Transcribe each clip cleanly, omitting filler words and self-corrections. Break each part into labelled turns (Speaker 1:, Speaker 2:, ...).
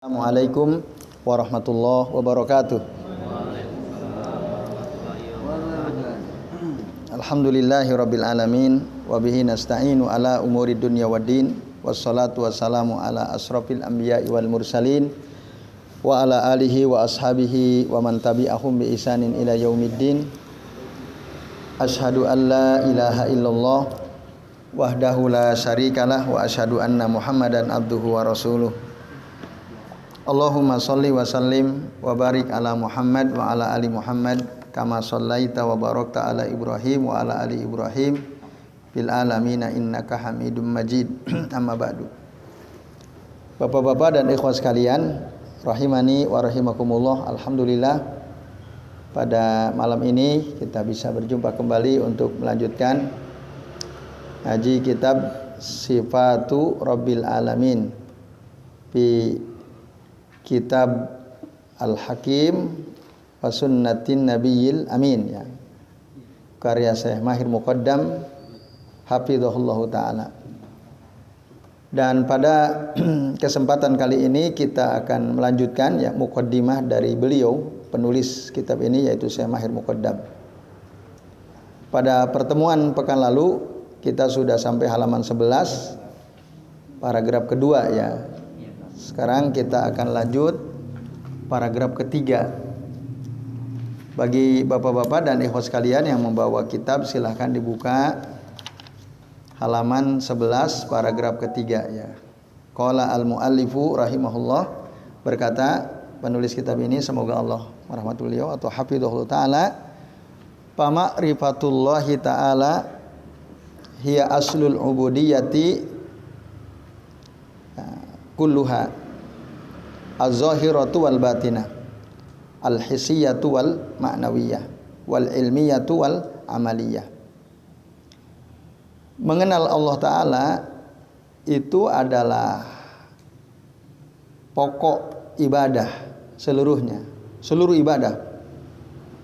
Speaker 1: Assalamualaikum warahmatullahi wabarakatuh. Alhamdulillahirabbil alamin wa bihi nasta'inu ala umuri dunya waddin wassalatu wassalamu ala asrofil anbiya'i wal mursalin wa ala alihi wa ashabihi wa man tabi'ahum bi ihsanin ila yaumiddin. Asyhadu an la ilaha illallah wahdahu la syarikalah wa asyhadu anna Muhammadan abduhu wa rasuluh. Allahumma sholli wa sallim wa barik ala Muhammad wa ala ali Muhammad kama shallaita wa barakta ala Ibrahim wa ala ali Ibrahim fil alamin innaka Hamidum Majid. Amma ba'du. Bapak-bapak dan ikhwah sekalian, rahimani wa rahimakumullah. Alhamdulillah pada malam ini kita bisa berjumpa kembali untuk melanjutkan ngaji kitab Sifatu Rabbil Alamin fi Kitab Al-Hakim wa Sunnatin Nabiyil Amin, ya. Karya Syekh Mahir Muqaddam hafizahullahu taala. Dan pada kesempatan kali ini kita akan melanjutkan ya muqaddimah dari beliau penulis kitab ini, yaitu Syekh Mahir Muqaddam. Pada pertemuan pekan lalu kita sudah sampai halaman 11 paragraf kedua, ya. Sekarang kita akan lanjut paragraf ketiga. Bagi bapak-bapak dan ikhwah sekalian yang membawa kitab, silahkan dibuka halaman 11 paragraf ketiga, ya. Qala al-muallifu rahimahullah, berkata penulis kitab ini, semoga Allah merahmati beliau atau hafizahullah taala, pama'rifatullahi taala hiya aslul ubudiyati kulluha az-zahiratu wal batinah, al-hissiyatu wal ma'nawiyah, wal ilmiyatu wal amaliyah. Mengenal Allah Ta'ala itu adalah pokok ibadah seluruhnya, seluruh ibadah.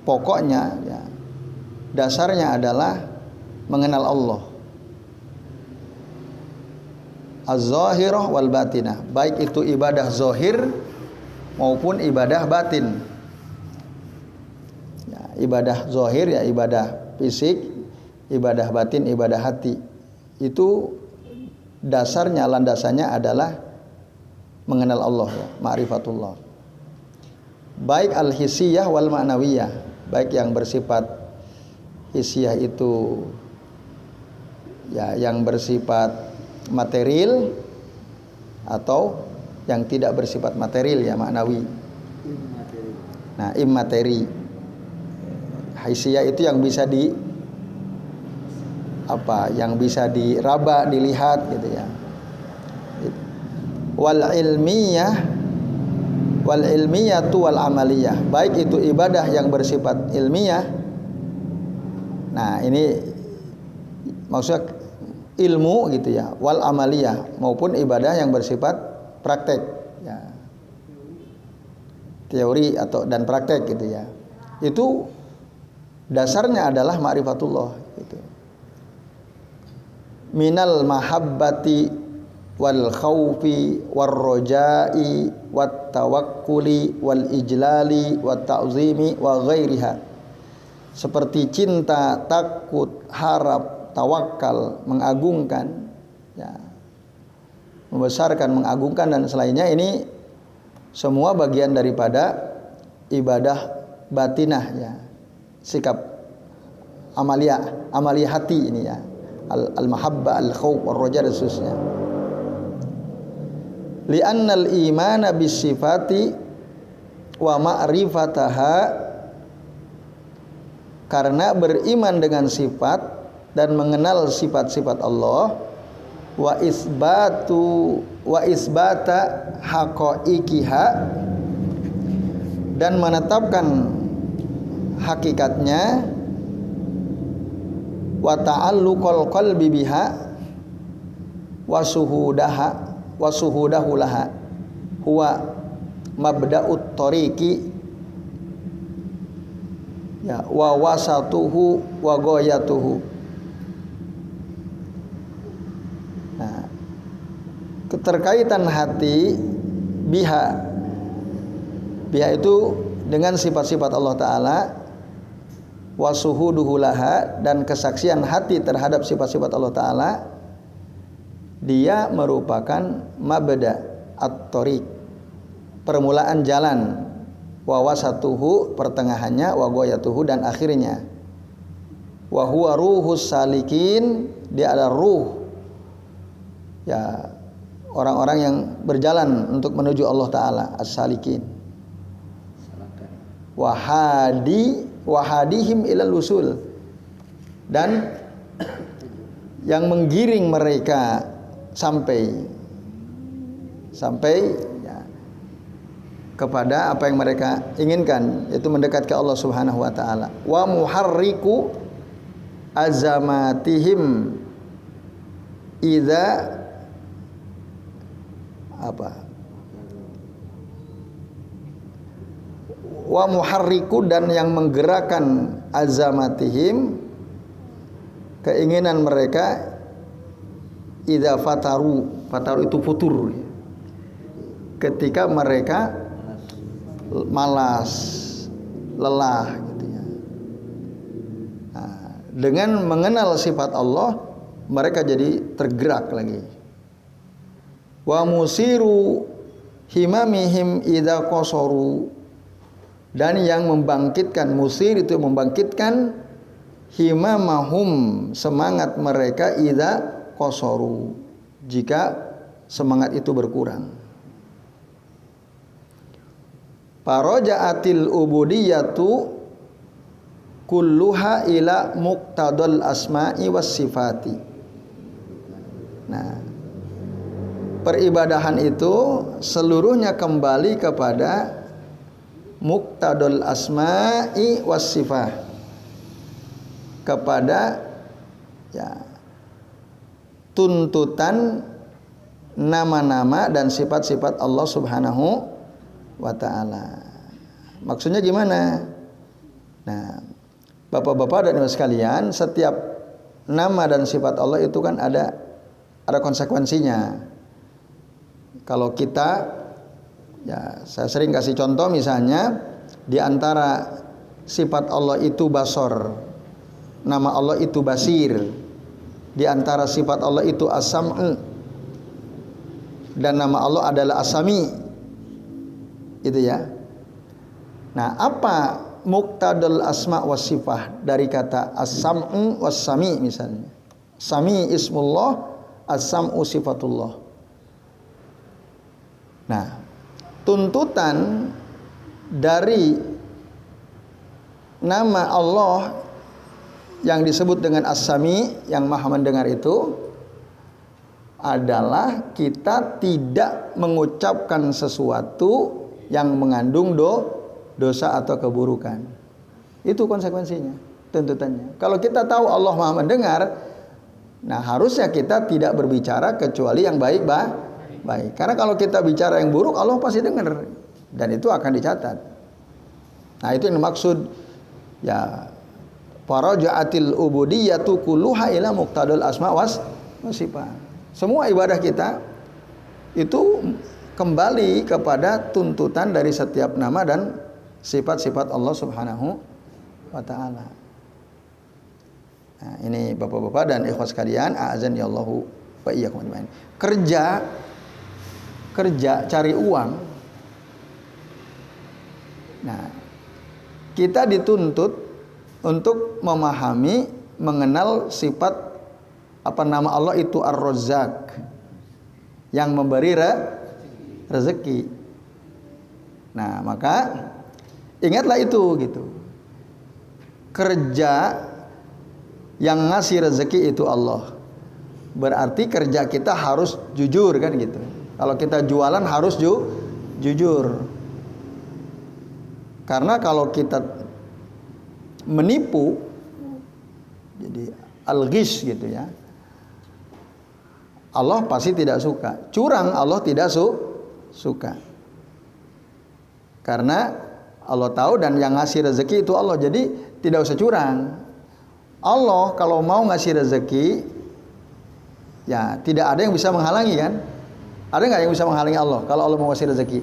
Speaker 1: Pokoknya, ya, dasarnya adalah mengenal Allah. Az-zahirah wal batinah, baik itu ibadah zahir maupun ibadah batin. Ya, ibadah zahir ya ibadah fisik, ibadah batin ibadah hati. Itu dasarnya, landasannya adalah mengenal Allah, ya, ma'rifatullah. Baik al-hissiyah wal ma'nawiyah, baik yang bersifat hissiyah itu ya yang bersifat material atau yang tidak bersifat material, ya, maknawi. Nah, immateri. Hissiyah itu yang bisa yang bisa diraba, dilihat gitu, ya. Wal ilmiyatu wal amaliyah, baik itu ibadah yang bersifat ilmiah. Nah, ini maksudnya ilmu gitu, ya, wal amaliyah, maupun ibadah yang bersifat praktek, ya, teori atau dan praktek gitu, ya. Itu dasarnya adalah ma'rifatullah gitu. Minal mahabbati wal khaufi war roja'i wat tawakkuli wal ijlali wat ta'zimi wa ghairiha, seperti cinta, takut, harap, tawakal, mengagungkan, ya, membesarkan, mengagungkan dan selainnya. Ini semua bagian daripada ibadah batinah, ya, sikap amaliyah hati ini, ya, al-mahabbah, al-khauf, ar-raja dan seterusnya. Li'annal imana bis-sifati wa ma'rifataha, karena beriman dengan sifat dan mengenal sifat-sifat Allah, wa isbata haqaiqiha, dan menetapkan hakikatnya, wa ta'alluqal qalbi biha wa suhudahu laha huwa mabda'ut tariqi, ya, wa wasatuhu wa ghayatuhu. Keterkaitan hati biha biha itu dengan sifat-sifat Allah Ta'ala, wa suhuduhu laha, dan kesaksian hati terhadap sifat-sifat Allah Ta'ala, dia merupakan mabda at-tariq, permulaan jalan, wa wasatuhu, pertengahannya, wa ghayatuhu, dan akhirnya, wa huwa ruhus salikin, dia adalah ruh, ya, orang-orang yang berjalan untuk menuju Allah Ta'ala, as-salikin, wahadihim ilal usul, dan yang menggiring mereka sampai ya, kepada apa yang mereka inginkan, yaitu mendekat ke Allah Subhanahu wa Ta'ala. Wa muharriku azamatihim idza wa muharriku, dan yang menggerakkan azamatihim, keinginan mereka, idza fataru itu futur, ketika mereka malas, lelah gitu ya. Nah, dengan mengenal sifat Allah, mereka jadi tergerak lagi. Wa musiru himamihim idza qasaru, dan yang membangkitkan, musir itu membangkitkan, himamahum, semangat mereka, idza qasaru, jika semangat itu berkurang. Faraja'atil ubudiyatu kulluha ila muqtadal asma'i was sifati. Nah, peribadahan itu seluruhnya kembali kepada muqtadal asma'i was sifat, kepada ya, tuntutan nama-nama dan sifat-sifat Allah Subhanahu wa Ta'ala. Maksudnya gimana? Nah, Bapak-bapak dan Ibu sekalian, setiap nama dan sifat Allah itu kan ada konsekuensinya. Kalau kita, ya, saya sering kasih contoh, misalnya di antara sifat Allah itu basor, nama Allah itu basir, di antara sifat Allah itu as-sam'u, dan nama Allah adalah as-sami. Itu ya. Nah, apa muqtadal asma was sifah dari kata as-sam'u was sami misalnya? Sami ismullah, as-sam'u sifatullah. Nah, tuntutan dari nama Allah yang disebut dengan as-sami, yang maha mendengar, itu adalah kita tidak mengucapkan sesuatu yang mengandung dosa atau keburukan. Itu konsekuensinya, tuntutannya. Kalau kita tahu Allah maha mendengar, nah harusnya kita tidak berbicara kecuali yang baik. Karena kalau kita bicara yang buruk, Allah pasti dengar, dan itu akan dicatat. Nah, itu yang dimaksud, ya, faraja'atil ubudiyatu kulluha ila muqtadal asma was sifat. Semua ibadah kita itu kembali kepada tuntutan dari setiap nama dan sifat-sifat Allah Subhanahu wa Ta'ala. Nah, ini Bapak-bapak dan ikhwas sekalian, a'azani Allahu wa iyyakum ajmain. Kerja cari uang. Nah, kita dituntut untuk memahami, mengenal sifat nama Allah itu Ar-Razzaq, yang memberi rezeki. Nah, maka ingatlah itu gitu. Kerja yang ngasih rezeki itu Allah. Berarti kerja kita harus jujur, kan gitu. Kalau kita jualan harus jujur. Karena kalau kita menipu, jadi al-ghish gitu ya, Allah pasti tidak suka. Curang Allah tidak suka. Karena Allah tahu, dan yang ngasih rezeki itu Allah. Jadi tidak usah curang. Allah kalau mau ngasih rezeki, ya tidak ada yang bisa menghalangi, kan? Ada nggak yang bisa menghalangi Allah kalau Allah mau ngasih rezeki?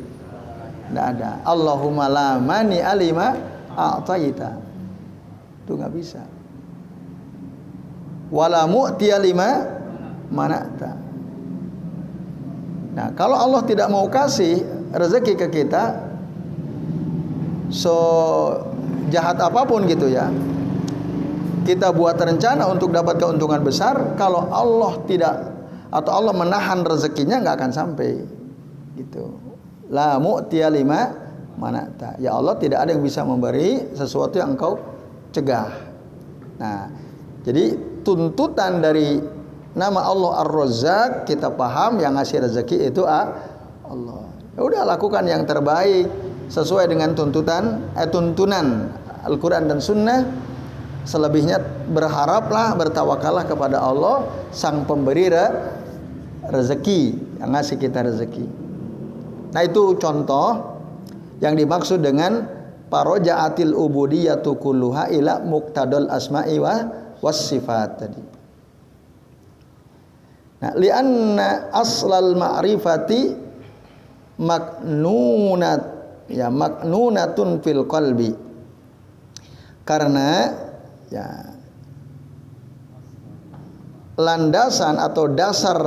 Speaker 1: Tidak ada. Allahumma la mani alima a'taita. Itu nggak bisa. Wala mu'tiya lima mana'ta. Nah, kalau Allah tidak mau kasih rezeki ke kita, so jahat apapun gitu ya, kita buat rencana untuk dapat keuntungan besar, kalau Allah tidak, atau Allah menahan rezekinya, nggak akan sampai gitu. La mu'tiya lima mana'ta. Ya Allah, tidak ada yang bisa memberi sesuatu yang engkau cegah. Nah, jadi tuntutan dari nama Allah Ar-Razzaq, kita paham yang ngasih rezeki itu Allah. Ya udah, lakukan yang terbaik sesuai dengan tuntunan Al-Quran dan Sunnah. Selebihnya berharaplah, bertawakallah kepada Allah, sang pemberi rezeki, yang ngasih kita rezeki. Nah, itu contoh yang dimaksud dengan paroja'atil ubudiyatu kulluha ila muqtadal asma'i was sifat tadi. Nah, li'anna aslal ma'rifati maknunatun fil qalbi. Karena ya, landasan atau dasar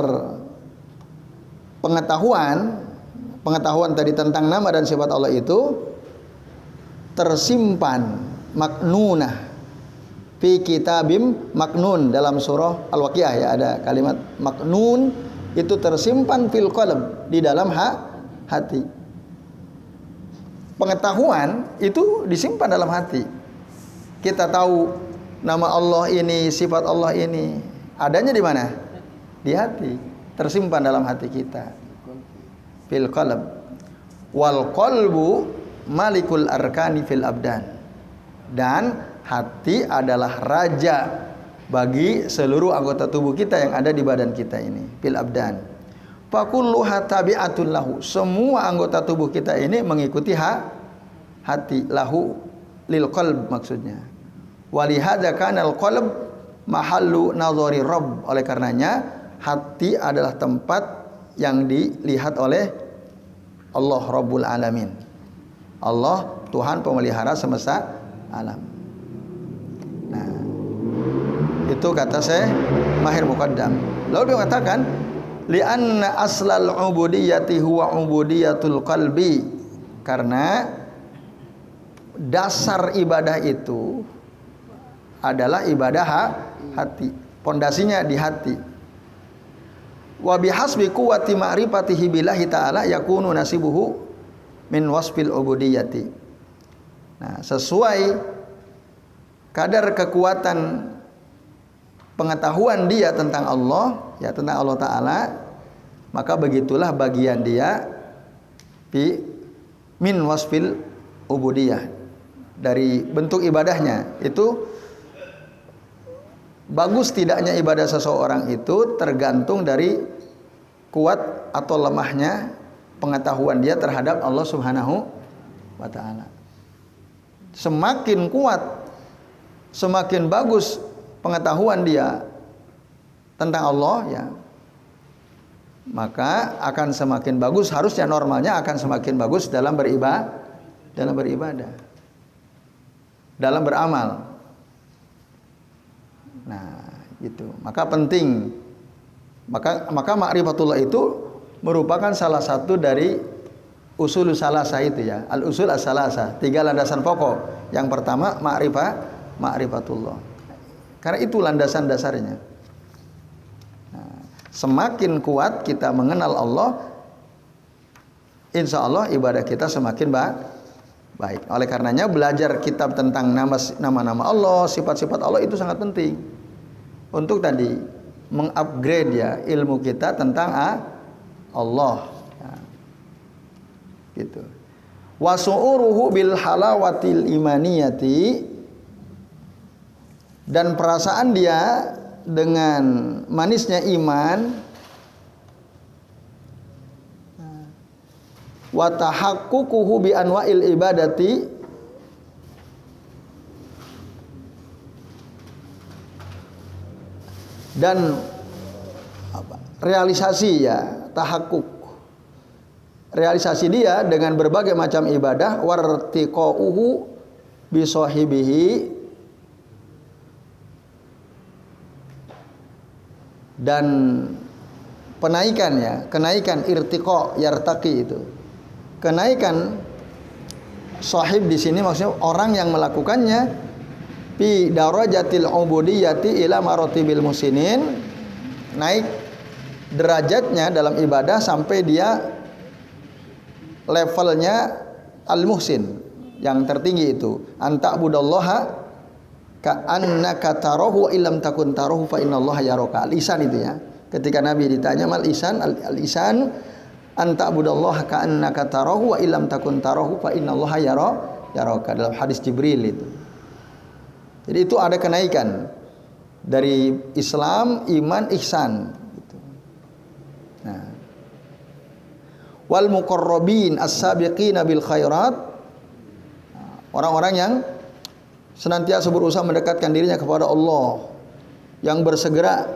Speaker 1: pengetahuan tadi tentang nama dan sifat Allah itu tersimpan, maknunah fi kitabim maknun. Dalam surah Al-Waqiah ya ada kalimat maknun, itu tersimpan fil qalb, di dalam hati. Pengetahuan itu disimpan dalam hati. Kita tahu nama Allah ini, sifat Allah ini, adanya di mana? Di hati, tersimpan dalam hati kita. Fil qalb. Wal qalbu malikul arkani fil abdan. Dan hati adalah raja bagi seluruh anggota tubuh kita yang ada di badan kita ini, fil abdan. Fakulluha tabi'atun lahu. Semua anggota tubuh kita ini mengikuti hati, lahu lil qalb maksudnya. Walihadza kana al qalb mahallu nazari rabb. Oleh karenanya hati adalah tempat yang dilihat oleh Allah Rabbul Alamin. Allah Tuhan pemelihara semesta alam. Nah, itu kata saya Mahir Muqaddam. Lalu dia mengatakan li'anna aslal ubudiyyati huwa ubudiyatul qalbi. Karena dasar ibadah itu adalah ibadah hati. Pondasinya di hati. Wa bihasbi quwwati ma'rifatihi billahi ta'ala yakunu nasibuhu min wasfil ubudiyyati. Nah, sesuai kadar kekuatan pengetahuan dia tentang Allah, ya tentang Allah Ta'ala, maka begitulah bagian dia min wasfil ubudiyah, dari bentuk ibadahnya. Itu bagus tidaknya ibadah seseorang itu tergantung dari kuat atau lemahnya pengetahuan dia terhadap Allah Subhanahu wa Ta'ala. Semakin kuat, semakin bagus pengetahuan dia tentang Allah, ya, maka akan semakin bagus, harusnya normalnya akan semakin bagus dalam beribadah, dalam beramal. Nah, itu. Maka penting. Maka ma'rifatullah itu merupakan salah satu dari usul salasa itu ya. Al-usul as-salasa, 3 landasan pokok. Yang pertama ma'rifatullah. Karena itu landasan dasarnya. Nah, semakin kuat kita mengenal Allah, insya Allah ibadah kita semakin baik. Oleh karenanya belajar kitab tentang nama-nama Allah, sifat-sifat Allah itu sangat penting untuk tadi mengupgrade ya ilmu kita tentang Allah. Ya. Gitu. Wa su'uruhu bil halawatil imaniyati, dan perasaan dia dengan manisnya iman, wa tahaqququhu bi anwa'il ibadati, dan realisasi ya tahakkuk realisasi dia dengan berbagai macam ibadah, wartiqauhu bi sahibihi, dan kenaikan irtiqa, yartaqi itu. Kenaikan sahib di sini maksudnya orang yang melakukannya fi darajatil ubudiyyati ila maratibil musinin, naik derajatnya dalam ibadah sampai dia levelnya al-muhsin, yang tertinggi itu anta'budallaha ka'annaka tarahu wa illam takun tarahu fa innallaha yaraka. Al-ihsan itu ya. Ketika Nabi ditanya mal ihsan, al-ihsan anta'budallaha ka'annaka tarahu wa illam takun tarahu fa innallaha yaraka, dalam hadis Jibril itu. Jadi itu ada kenaikan dari Islam, iman, ihsan gitu. Nah, wal muqarrabin as-sabiqina bil khairat, orang-orang yang senantiasa berusaha mendekatkan dirinya kepada Allah, yang bersegera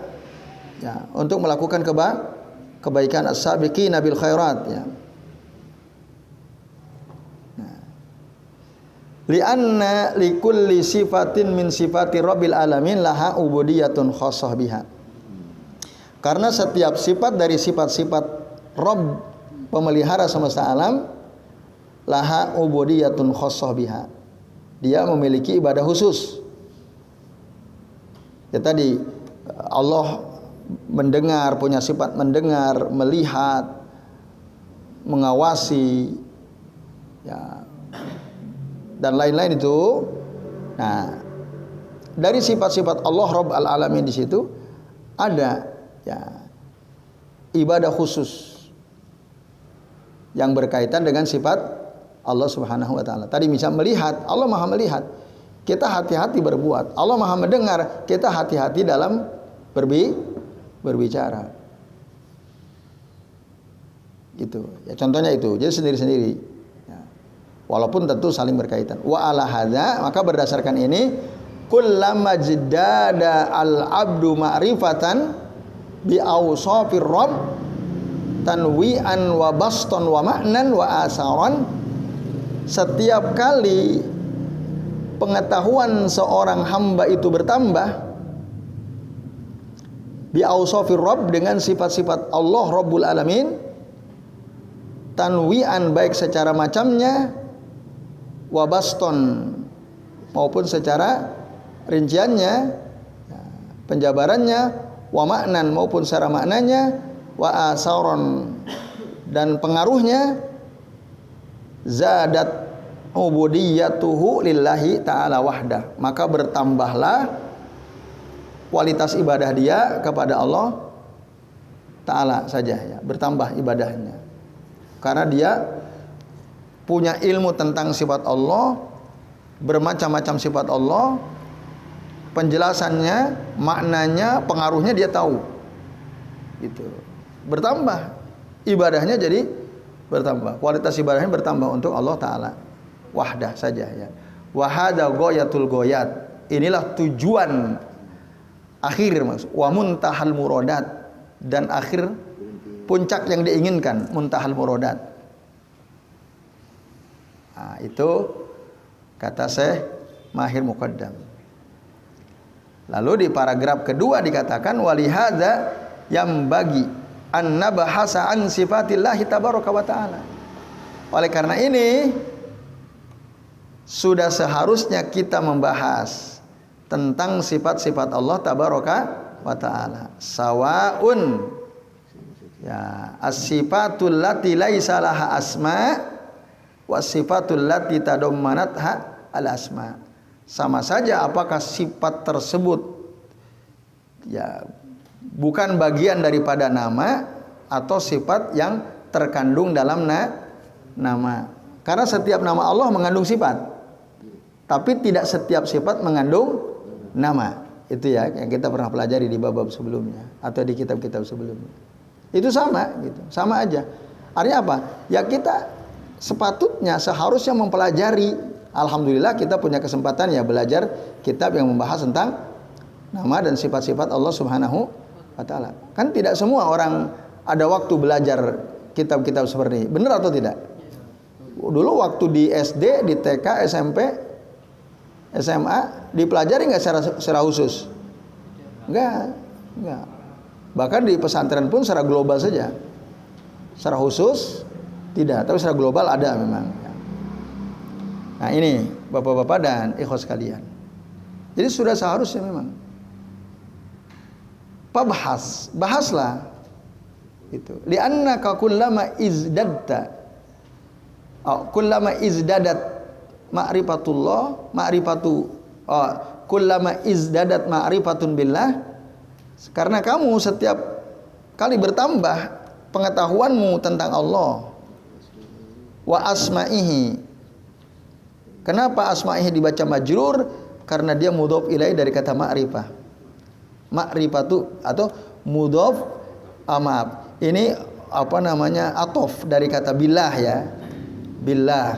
Speaker 1: ya untuk melakukan kebaikan, as-sabiqina bil khairat ya. Lianna likulli sifatin min sifati rabbil alamin laha ubudiyatun khassah biha. Karena setiap sifat dari sifat-sifat Rabb, pemelihara semesta alam, laha ubudiyatun khassah biha, dia memiliki ibadah khusus. Ya tadi Allah mendengar, punya sifat mendengar, melihat, mengawasi ya, dan lain-lain itu. Nah, dari sifat-sifat Allah Rabb al-Alamin di situ ada ya ibadah khusus yang berkaitan dengan sifat Allah Subhanahu wa taala. Tadi misal melihat, Allah Maha melihat. Kita hati-hati berbuat. Allah Maha mendengar, kita hati-hati dalam berbicara. Gitu. Ya contohnya itu. Jadi sendiri-sendiri. Walaupun tentu saling berkaitan. Wa ala hadza, maka berdasarkan ini kullama jaddada al-abdu ma'rifatan bi awsafir rabb tanwi'an wa baston wa ma'nan wa asaran, setiap kali pengetahuan seorang hamba itu bertambah bi awsafir rabb, dengan sifat-sifat Allah Rabbul Alamin, tanwi'an baik secara macamnya, wabaston maupun secara rinciannya, penjabarannya, wa maknan maupun secara maknanya, wa asaron dan pengaruhnya, zadat ubudiyatuhu lillahi ta'ala wahdah, maka bertambahlah kualitas ibadah dia kepada Allah Ta'ala saja ya, bertambah ibadahnya karena dia punya ilmu tentang sifat Allah, bermacam-macam sifat Allah, penjelasannya, maknanya, pengaruhnya dia tahu. Gitu. Bertambah ibadahnya, jadi bertambah, kualitas ibadahnya bertambah untuk Allah Ta'ala wahdah saja ya. Wa hadza ghayatul ghayat, inilah tujuan akhir maksud, wa muntahal muradat, dan akhir puncak yang diinginkan, muntahal muradat. Nah, itu kata Syekh Mahir Muqaddam. Lalu di paragraf kedua dikatakan walihadza yang bagi an nabahasa an sifatillahi tabaraka wa taala. Oleh karena ini sudah seharusnya kita membahas tentang sifat-sifat Allah tabaraka wa taala. Sawaun ya as-sifatul lati laisa laha asma wasifatul lati tadammanatha al asma. Sama saja apakah sifat tersebut ya bukan bagian daripada nama atau sifat yang terkandung dalam nama. Karena setiap nama Allah mengandung sifat, tapi tidak setiap sifat mengandung nama. Itu ya yang kita pernah pelajari di bab-bab sebelumnya atau di kitab-kitab sebelumnya. Itu sama gitu, sama aja. Artinya apa? Ya kita sepatutnya seharusnya mempelajari. Alhamdulillah kita punya kesempatan ya belajar kitab yang membahas tentang nama dan sifat-sifat Allah Subhanahu wa taala. Kan tidak semua orang ada waktu belajar kitab-kitab seperti ini. Benar atau tidak? Dulu waktu di SD, di TK, SMP, SMA dipelajari nggak secara khusus? Enggak. Bahkan di pesantren pun secara global saja. Secara khusus tidak, tapi secara global ada memang. Nah ini bapak-bapak dan ikhwas sekalian. Jadi sudah seharusnya memang. Bahaslah itu. Li'annaka kullama izdadat kullama izdadat ma'rifatun billah, karena kamu setiap kali bertambah pengetahuanmu tentang Allah wa asma'ihi. Kenapa asma'ihi dibaca majrur? Karena dia mudhof ilaih dari kata ma'rifah. Ma'rifatu atau mudhof, maaf. Ini apa namanya? Atof dari kata billah ya. Billah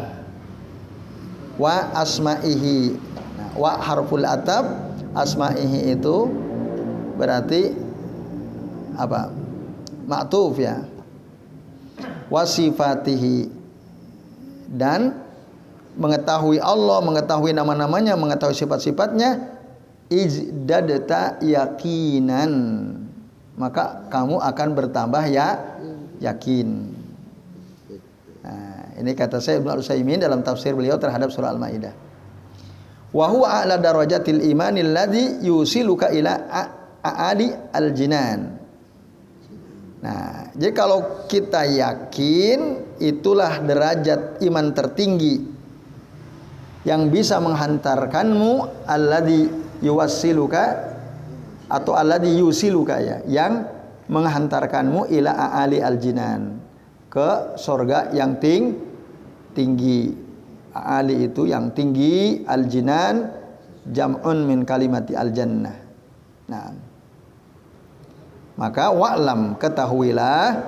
Speaker 1: wa asma'ihi. Nah, wa harful atab, asma'ihi itu berarti apa? Ma'tuf ya. Wa sifatihi, dan mengetahui Allah, mengetahui nama-namanya, mengetahui sifat-sifatnya, izdadta yakinan, maka kamu akan bertambah yakin. Nah, ini kata saya Ibnu Utsaimin dalam tafsir beliau terhadap surah Al-Maidah. Wa huwa a'la darajatil imanil ladzi yusiluka ila a'ali al-jinan. Nah, jadi kalau kita yakin, itulah derajat iman tertinggi yang bisa menghantarkanmu alladzi yuwassiluka atau alladzi yusiluka ya, yang menghantarkanmu ila a'ali al-jinan, ke surga yang tinggi. A'ali itu yang tinggi, al-jinan jam'un min kalimati al-jannah. Nah, maka wa'lam, ketahuilah,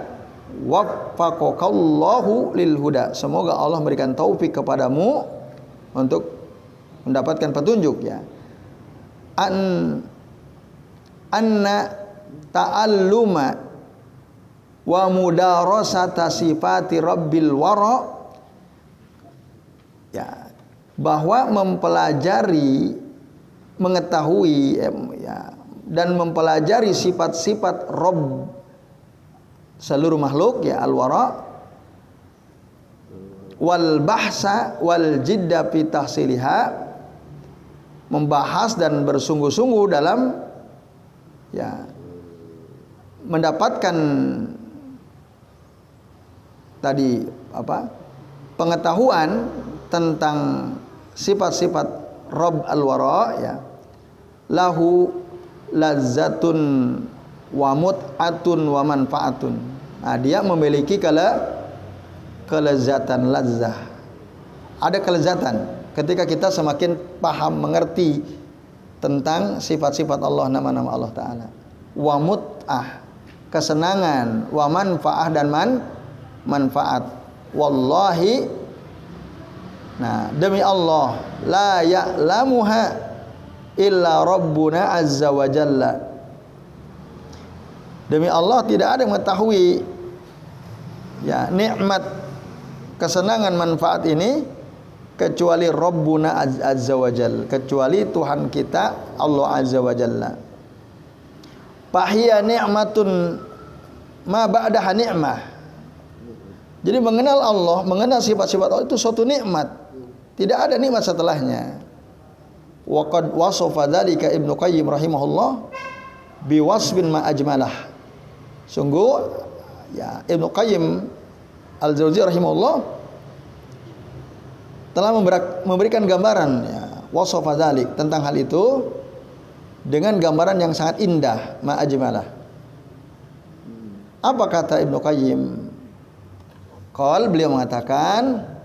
Speaker 1: waffaqakallahu lil huda, semoga Allah memberikan taufik kepadamu untuk mendapatkan petunjuk ya. Anna ta'alluma wa mudarasata sifati rabbil wara, ya, bahwa mempelajari, mengetahui ya, dan mempelajari sifat-sifat Rabb seluruh makhluk ya, al-wara, wal bahsa wal jidda fi tahsiliha, membahas dan bersungguh-sungguh dalam ya mendapatkan tadi apa? Pengetahuan tentang sifat-sifat Rabb al-wara ya. Lahu lazzatun wa mut'atun wa manfaatun. Nah, dia memiliki kelezatan, lazzah. Ada kelezatan ketika kita semakin paham, mengerti tentang sifat-sifat Allah, nama-nama Allah Ta'ala. Wa mut'ah, kesenangan. Wa manfaah, dan manfaat. Wallahi, nah, demi Allah, la ya'lamuha illa Rabbuna azza wa jalla. Demi Allah, tidak ada yang mengetahui ya nikmat, kesenangan, manfaat ini kecuali Rabbuna azza wa jalla, kecuali Tuhan kita Allah azza wa jalla. Fahiya ni'matun ma ba'daha ni'mah. Jadi mengenal Allah, mengenal sifat-sifat Allah itu suatu nikmat. Tidak ada nikmat setelahnya. Wa qad wasafa dzalika Ibnu Qayyim rahimahullah biwasbin ma ajmalah. Sungguh ya, Ibnu Qayyim Al-Jauziyah rahimahullah telah memberikan gambaran ya, wasafa dzalik, tentang hal itu dengan gambaran yang sangat indah, ma ajmalah. Apa kata Ibnu Qayyim? Beliau mengatakan,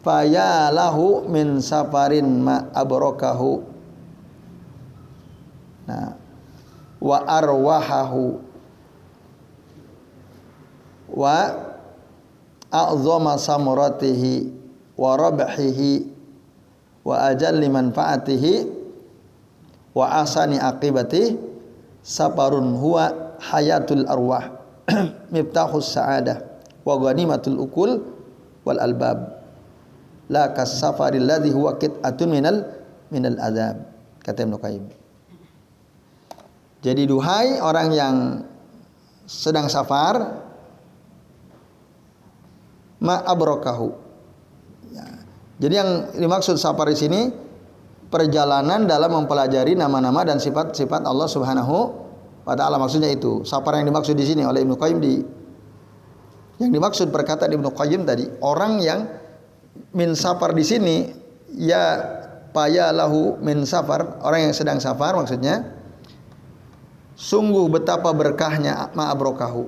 Speaker 1: faya lahu min safarin ma abrakahu, nah, wa arwahahu wa a'zama samuratihi wa rabhihi wa ajalli manfaatihi wa asani aqibatihi safarun huwa hayatul arwah miftahus sa'adah wa ghanimatul ukul wal albab la kas-safaril ladzi huwa qit'atun minal azab, kata Ibnu Qayyim. Jadi duhai orang yang sedang safar, ma abrakahu. Ya. Jadi yang dimaksud safar di sini perjalanan dalam mempelajari nama-nama dan sifat-sifat Allah Subhanahu wa taala, maksudnya itu. Safar yang dimaksud di sini oleh Ibnu Qayyim yang dimaksud perkataan Ibnu Qayyim tadi, orang yang min safar di sini ya payalahu min safar, orang yang sedang safar maksudnya, sungguh betapa berkahnya ma'abrokahu,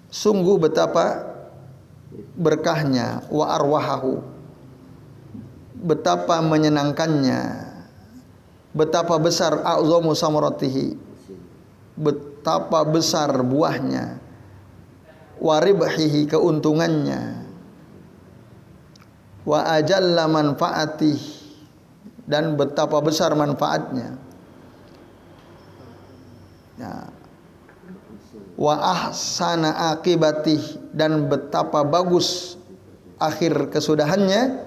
Speaker 1: sungguh betapa berkahnya, wa arwahahu, betapa menyenangkannya, betapa besar a'zamu samaratihi, betapa besar buahnya, wa ribhihi, keuntungannya, wa ajalla manfaatih, dan betapa besar manfaatnya, ya, wa ahsana akibatih, dan betapa bagus akhir kesudahannya.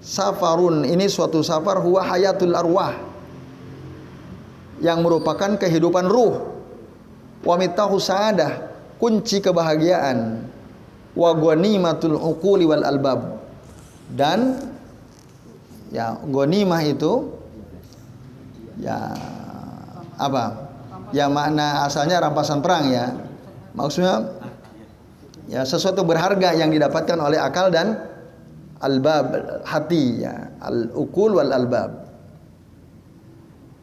Speaker 1: Safarun, ini suatu safar, huwa hayatul arwah, yang merupakan kehidupan ruh, wa mitahu sa'adah, kunci kebahagiaan, wa ghanimatul uquli wal albab, dan ya ghanimah itu ya apa? Ya makna asalnya rampasan perang ya. Maksudnya ya sesuatu berharga yang didapatkan oleh akal dan albab, hati ya, al-uqul wal albab.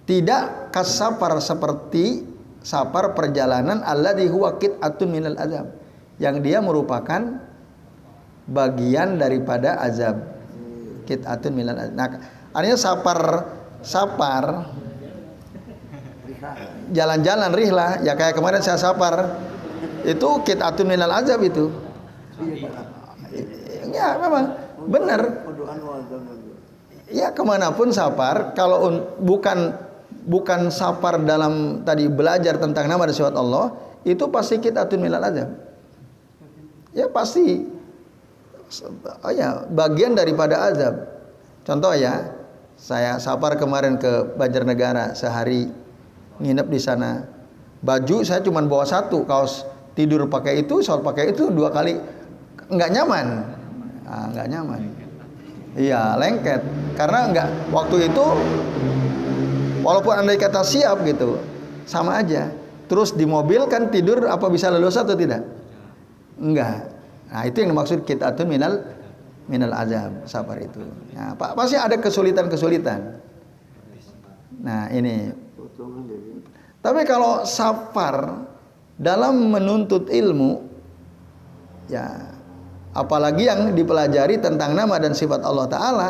Speaker 1: Tidak kasafar seperti safar perjalanan alladzi huwa qit'atun minal azab, yang dia merupakan bagian daripada azab. Qit'atun minal azab. Nah, artinya safar jalan-jalan rihlah, ya kayak kemarin saya safar itu qit'atun minal azab itu. Ya memang benar. Ya kemanapun safar, kalau bukan safar dalam tadi belajar tentang nama dan sifat Allah, itu pasti qit'atun minal azab. Ya pasti, ya bagian daripada azab. Contoh ya, saya safar kemarin ke Banjarnegara sehari, nginep di sana. Baju saya cuma bawa satu, kaos tidur pakai itu, sholat pakai itu 2 kali, nggak nyaman. Nggak nyaman. Iya, lengket. Karena waktu itu walaupun andai kata siap gitu, sama aja. Terus di mobil kan tidur, apa bisa leluasa atau tidak? Enggak. Nah, itu yang dimaksud qit'atun minal azab, safar itu. Nah, pasti ada kesulitan-kesulitan. Nah, ini. Tapi kalau safar dalam menuntut ilmu, ya apalagi yang dipelajari tentang nama dan sifat Allah Ta'ala,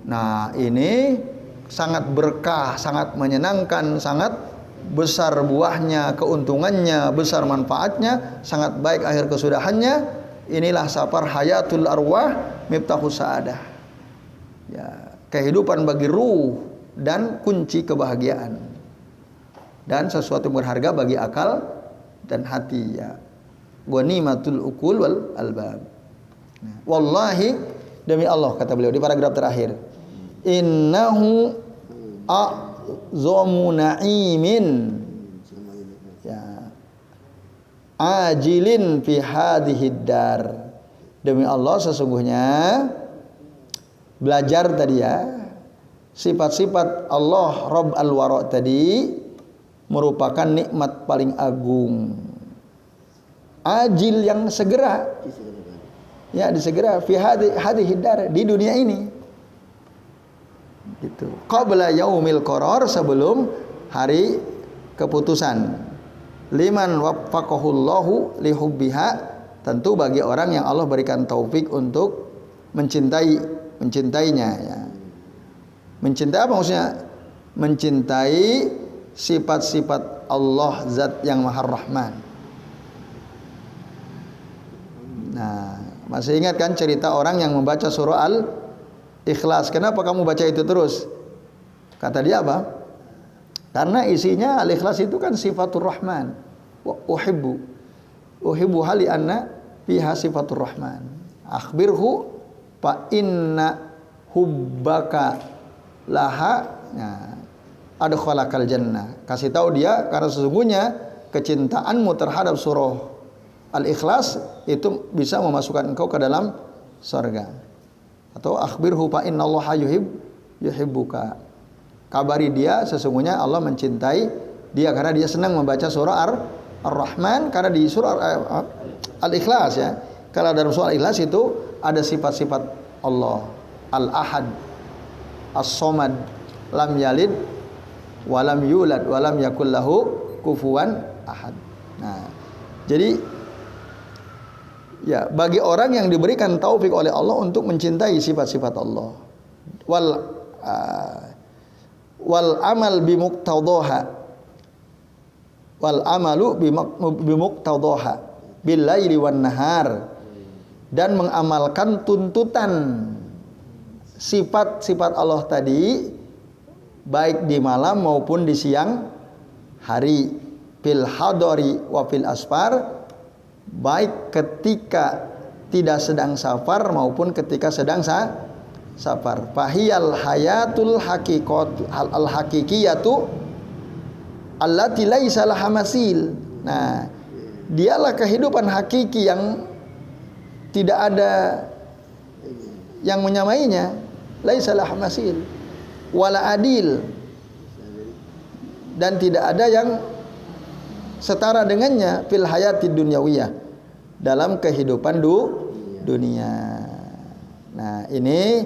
Speaker 1: nah ini sangat berkah, sangat menyenangkan, sangat besar buahnya, keuntungannya, besar manfaatnya, sangat baik akhir kesudahannya. Inilah safar hayatul arwah miftahus sa'adah, ya, kehidupan bagi ruh dan kunci kebahagiaan, dan sesuatu yang berharga bagi akal dan hati, ya. Ghanimatul uqul wal albab. Wallahi, demi Allah, kata beliau di paragraf terakhir, innahu a'zamu na'imin, ya, ajilin fi hadhid dar. Demi Allah, sesungguhnya belajar tadi ya, sifat-sifat Allah Rabb al-Wara tadi merupakan nikmat paling agung, ajil yang segera, ya disegera, fi hadhid dar, di dunia ini, gitu. Qabla yaumil qaror, sebelum hari keputusan. Liman waffaqahullahu lihubbiha, tentu bagi orang yang Allah berikan taufik untuk mencintainya, ya. Mencintai apa maksudnya? Mencintai sifat-sifat Allah, zat yang Maha Rahman. Nah, masih ingat kan cerita orang yang membaca surah Al-Ikhlas? Kenapa kamu baca itu terus? Kata dia apa? Karena isinya Al-Ikhlas itu kan sifatur Rahman. Wa uhibbu. uhibbu hali anna fiha sifatur rahman. Akhbirhu fa inna hubbaka laha adkhalakal jannah. Kasih tahu dia karena sesungguhnya kecintaanmu terhadap surah Al-Ikhlas itu bisa memasukkan engkau ke dalam surga. Atau akhbirhu fa innallaha yuhibbuka. Kabari dia sesungguhnya Allah mencintai dia karena dia senang membaca surah Ar-Rahman, karena di surah Al-Ikhlas ya. Kalau dalam surah Al-Ikhlas itu ada sifat-sifat Allah. Al-Ahad, As-Somad, lam yalid walam yulad walam yakul lahu kufuwan ahad. Nah, jadi ya bagi orang yang diberikan taufik oleh Allah untuk mencintai sifat-sifat Allah. Wal amal bimuqtadhaha wal amalu bimuqtadhaha bil laili wan nahar, dan mengamalkan tuntutan sifat-sifat Allah tadi baik di malam maupun di siang hari, fil hadari wa fil asfar, baik ketika tidak sedang safar maupun ketika sedang safar. Fahiyal hayatul haqiqat al haqiqiyatu allati laisa laha masil. Nah, dialah kehidupan hakiki yang tidak ada yang menyamainya, laisa laha masil wala adil, dan tidak ada yang setara dengannya fil hayatid dunyawiyah, dalam kehidupan dunia. Nah, ini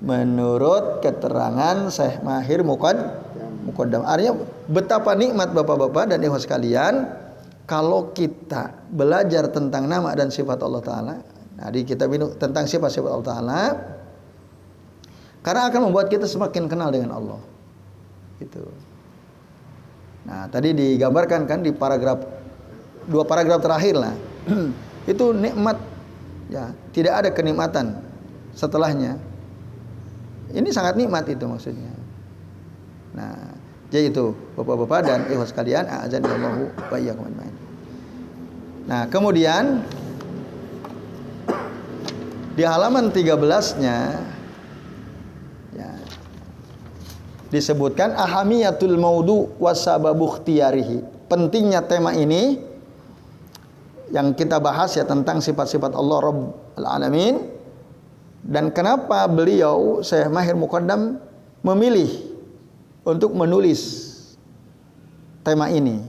Speaker 1: menurut keterangan Syekh Mahir Muqaddam. Artinya betapa nikmat Bapak-bapak dan ikhwan sekalian kalau kita belajar tentang nama dan sifat Allah Ta'ala. Nah, di kitab ini tentang sifat-sifat Allah Ta'ala, karena akan membuat kita semakin kenal dengan Allah. Gitu. Nah, tadi digambarkan kan di dua paragraf terakhir lah. Itu nikmat ya, tidak ada kenikmatan setelahnya. Ini sangat nikmat itu maksudnya. Nah, jadi itu Bapak-bapak dan ikhwan sekalian, a'adzanallahu wa iyyakum ajmain. Nah, kemudian di halaman 13-nya ya, disebutkan ahamiyatul maudu wasababu ikhtiyarihi. Pentingnya tema ini yang kita bahas ya, tentang sifat-sifat Allah Rabbul Alamin, dan kenapa beliau Syekh Mahir Muqaddam memilih untuk menulis tema ini.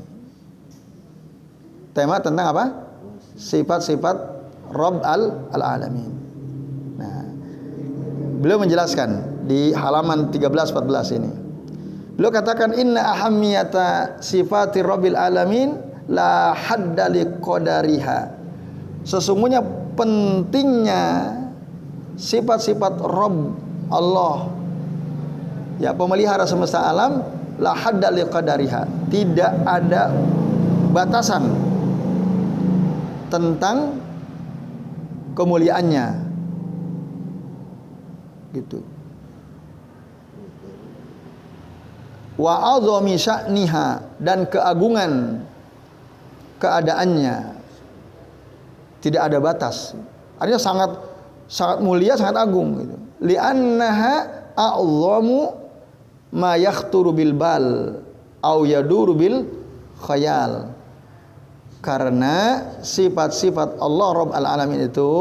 Speaker 1: Tema tentang apa? Sifat-sifat Rabb al-Alamin. Nah, beliau menjelaskan di halaman 13-14 ini. Beliau katakan inna ahammiyata sifati Rabbil Alamin la hadda liqadariha. Sesungguhnya pentingnya sifat-sifat Rabb Allah ya, pemelihara semesta alam, la hadda liqadariha, tidak ada batasan tentang kemuliaannya gitu. Wa azami sya'niha, dan keagungan keadaannya tidak ada batas. Artinya sangat mulia, sangat agung gitu. Li'annaha a'zamu ma yakhturu bil bal au yaduru bil khayal. Karena sifat-sifat Allah Rabb al-Alamin itu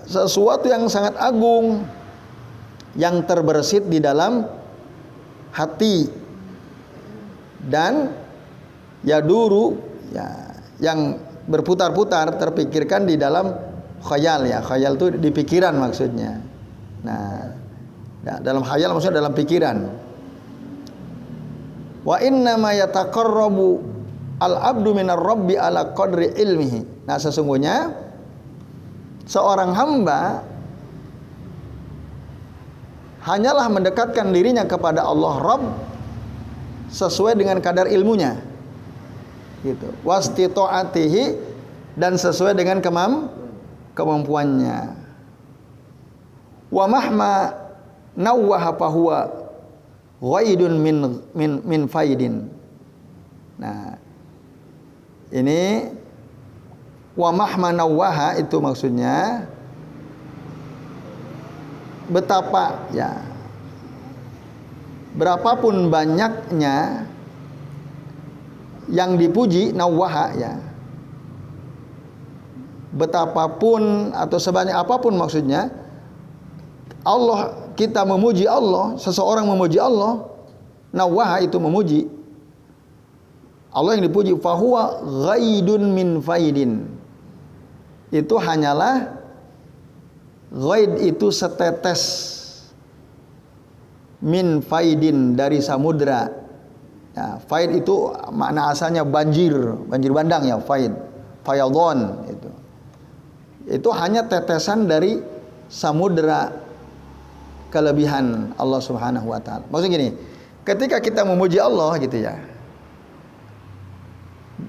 Speaker 1: sesuatu yang sangat agung, yang terbersit di dalam hati, dan yaduru ya, yang berputar-putar, terpikirkan di dalam khayal ya. Khayal itu di pikiran maksudnya. Nah, ya, dalam khayal maksudnya dalam pikiran. Wa inna ma yataqarrabu al-abdu minar rabbi ala qadri ilmihi. Nah, sesungguhnya seorang hamba hanyalah mendekatkan dirinya kepada Allah Rabb sesuai dengan kadar ilmunya. Gitu. Wastita'atihi, dan sesuai dengan kemampuannya. Wa mahma nawwaha fahuwa ghaidun min faidin. Nah, Ini wa mahma nawwaha itu maksudnya betapa ya, berapapun banyaknya yang dipuji, nawwaha ya, betapapun atau sebanyak apapun maksudnya Allah, kita memuji Allah, seseorang memuji Allah, nawwaha itu memuji Allah yang dipuji, fahuwa ghaidun min faidin, itu hanyalah ghaid itu setetes min faidin dari samudra ya, faid itu makna asalnya banjir bandang ya, faid fayadhon itu hanya tetesan dari samudra kelebihan Allah Subhanahu wa taala. Maksudnya gini, ketika kita memuji Allah gitu ya,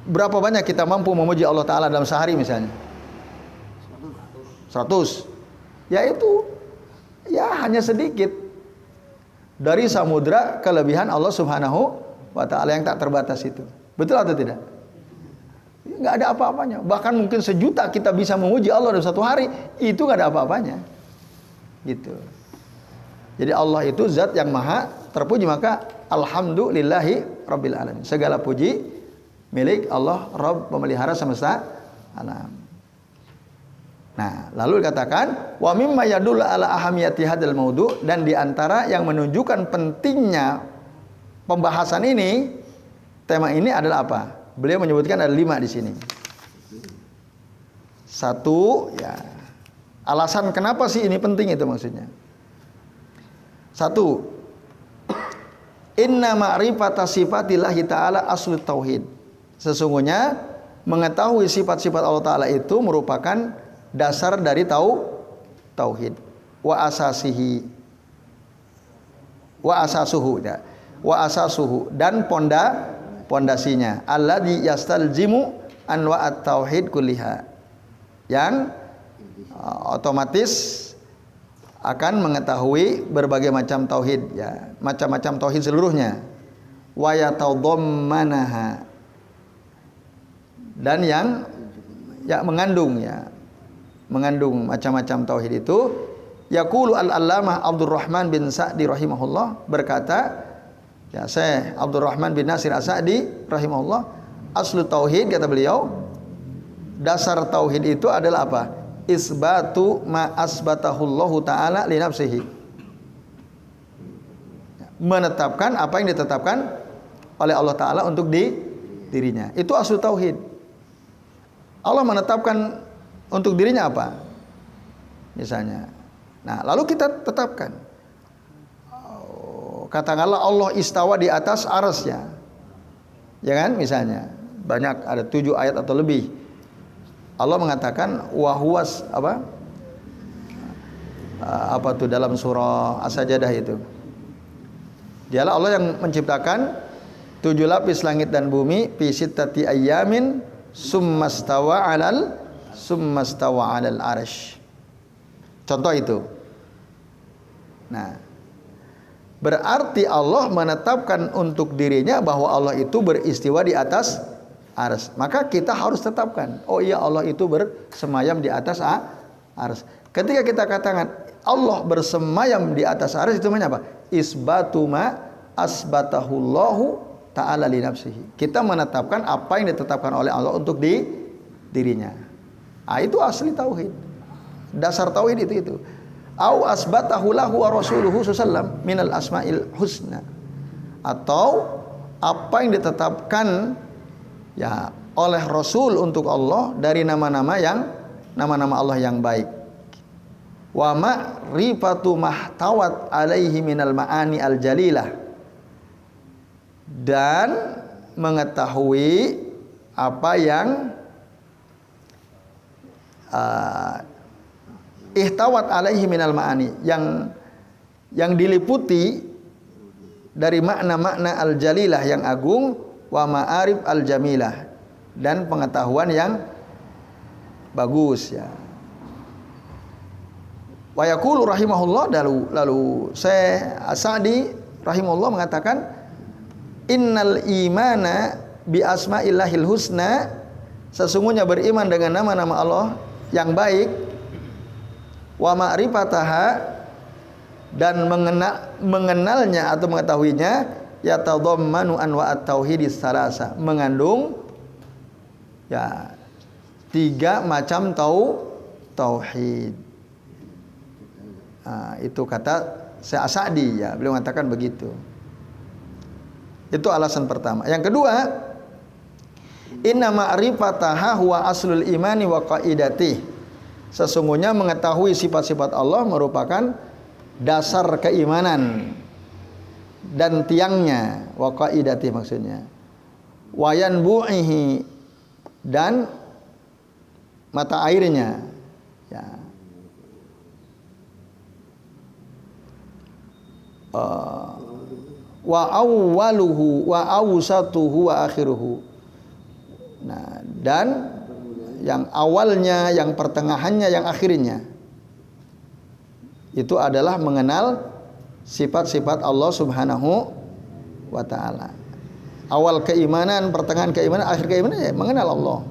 Speaker 1: berapa banyak kita mampu memuji Allah taala dalam sehari misalnya? 100. Ya itu ya hanya sedikit dari samudra kelebihan Allah Subhanahu wa taala yang tak terbatas itu. Betul atau tidak? Nggak ada apa-apanya. Bahkan mungkin 1 juta kita bisa memuji Allah dalam 1 hari, itu nggak ada apa-apanya. Gitu. Jadi Allah itu zat yang maha terpuji, maka alhamdulillahi rabbil alamin. Segala puji milik Allah, Rabb pemelihara semesta alam. Nah, lalu dikatakan wa mimma yadullu ala ahamiyati hadzal maudu, dan di antara yang menunjukkan pentingnya pembahasan ini, tema ini adalah apa? Beliau menyebutkan ada 5 di sini. 1 ya, alasan kenapa sih ini penting itu maksudnya. 1, inna ma'rifata sifatillahi ta'ala aslu tauhid. Sesungguhnya mengetahui sifat-sifat Allah Ta'ala itu merupakan dasar dari tauhid. Wa asasihi wa asasuhu ya. Wa asasuhu, dan pondasinya alladzi yastalzimu anwa'at tauhid kulliha, yang otomatis akan mengetahui berbagai macam tauhid ya, macam-macam tauhid seluruhnya. Wa yatadammanaha, dan yang ya mengandung macam-macam tauhid itu. Yaqulu al-allamah Abdurrahman bin Sa'di rahimahullah, berkata ya Syekh Abdurrahman bin Nasir As-Sa'di rahimahullah, aslu tauhid, kata beliau, dasar tauhid itu adalah apa? Isbatu ma asbatahullahu ta'ala li nafsihi, menetapkan apa yang ditetapkan oleh Allah Ta'ala untuk dirinya. Itu aslu tauhid. Allah menetapkan untuk dirinya apa? Misalnya. Nah, lalu kita tetapkan. Katakanlah Allah istawa di atas arsy-Nya. Ya kan? Misalnya. Banyak, ada 7 ayat atau lebih. Allah mengatakan wa huwas apa? Apa tuh dalam surah As-Sajdah itu? Dialah Allah yang menciptakan 7 lapis langit dan bumi fi sittati ayyamin summastawa 'alal arsy. Contoh itu. Nah, berarti Allah menetapkan untuk dirinya bahwa Allah itu beristiwa di atas arsy. Maka kita harus tetapkan, oh iya Allah itu bersemayam di atas arsy. Ketika kita katakan Allah bersemayam di atas arsy, itu namanya apa? Isbatu ma asbatahullahu ta'ala li nafsihi. Kita menetapkan apa yang ditetapkan oleh Allah untuk dirinya. Itu asli tauhid. Dasar tauhid itu. Au asbatahu lahu wa rasuluhu sallam minal asmail husna. Atau apa yang ditetapkan ya oleh Rasul untuk Allah dari nama-nama Allah yang baik. Wa ma'rifatu mahtawat alaihi minal ma'ani al-jalilah, dan mengetahui apa yang ihtawat alaihi minal ma'ani, yang diliputi dari makna-makna al-jalilah yang agung, wa ma'arif al-jamilah, dan pengetahuan yang bagus ya. Wa yaqulu rahimahullah, lalu Syekh As-Sa'di rahimahullah mengatakan innal imana bi asma'illahil husna Sesungguhnya beriman dengan nama-nama Allah yang baik, wa ma'rifataha, dan mengenalnya atau mengetahuinya, yatadhammanu anwa'at tauhidis salasa, mengandung ya 3 macam tauhid. Itu kata Syekh As-Sa'di ya, beliau mengatakan begitu. Itu alasan pertama. Yang kedua, inna ma'rifataha huwa aslul imani wa qaidati. Sesungguhnya mengetahui sifat-sifat Allah merupakan dasar keimanan dan tiangnya, wa qaidati maksudnya. Wa yanbu'ihi, dan mata airnya ya. Wa awwaluhu wa awsatuhu wa akhiruhu. Nah, dan yang awalnya, yang pertengahannya, yang akhirnya, itu adalah mengenal sifat-sifat Allah Subhanahu wa ta'ala. Awal keimanan, pertengahan keimanan, akhir keimanan ya mengenal Allah.